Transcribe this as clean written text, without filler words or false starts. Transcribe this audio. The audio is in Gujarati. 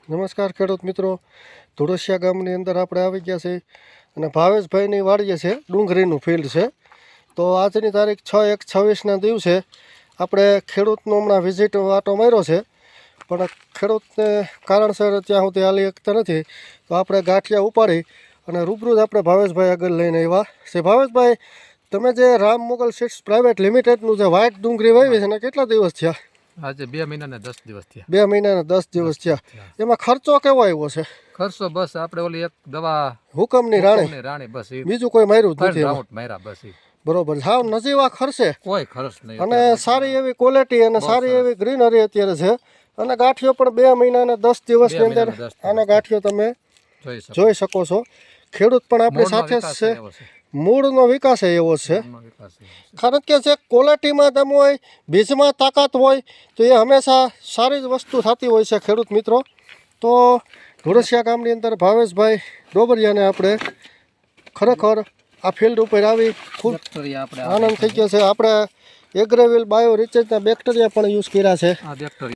નમસ્કાર ખેડૂત મિત્રો, ધોળસિયા ગામની અંદર આપણે આવી ગયા છે અને ભાવેશભાઈની વાડીએ છે, ડુંગળીનું ફિલ્ડ છે. તો આજની તારીખ 6/1/26ના દિવસે આપણે ખેડૂતનો હમણાં વિઝિટ વાટો માર્યો છે, પણ ખેડૂતને કારણસર ત્યાં સુધી હાલી શકતા નથી. તો આપણે ગાંઠિયા ઉપાડી અને રૂબરૂ જ આપણે ભાવેશભાઈ આગળ લઈને આવ્યા છે. ભાવેશભાઈ, તમે જે રામ મોગલ સીડ્સ પ્રાઇવેટ લિમિટેડનું જે વ્હાઇટ ડુંગળી વાવી છે ને કેટલા દિવસ થયા? આજે 2 મહિના ને 10 દિવસ થયા. 2 મહિના ને 10 દિવસ થયા. એમાં ખર્ચો કેવો આવ્યો છે? ખર્ચો બસ આપણે ઓલી એક દવા હુકમની રાણી બસ બીજું કોઈ માર્યું જ નથી રાઉન્ડ માર્યા બસ. બરોબર, સાવ નજીવા ખર્ચે કોઈ ખર્ચ નહીં અને સારી એવી ક્વોલિટી અને સારી એવી ગ્રીનરી અત્યારે છે. અને ગાંઠિયો પણ 2 મહિના ને 10 દિવસની અંદર આનો ગાંઠિયો તમે જોઈ શકો છો. ખેડૂત પણ આપણી સાથે જ છે, મૂળનો વિકાસ એવો છે. કારણ કે જે ક્વોલિટીમાં દમ હોય, બીજમાં તાકાત હોય તો એ હંમેશા સારી જ વસ્તુ થતી હોય છે ખેડૂત મિત્રો. તો ધોળસિયા ગામની અંદર ભાવેશભાઈ ડોબરિયાને આપણે ખરેખર આ ફિલ્ડ ઉપર આવી ખૂબ આનંદ થઈ ગયો છે. આપણે એગ્રેવિલ બાયો રિચર્જના બેક્ટેરિયા પણ યુઝ કર્યા છે.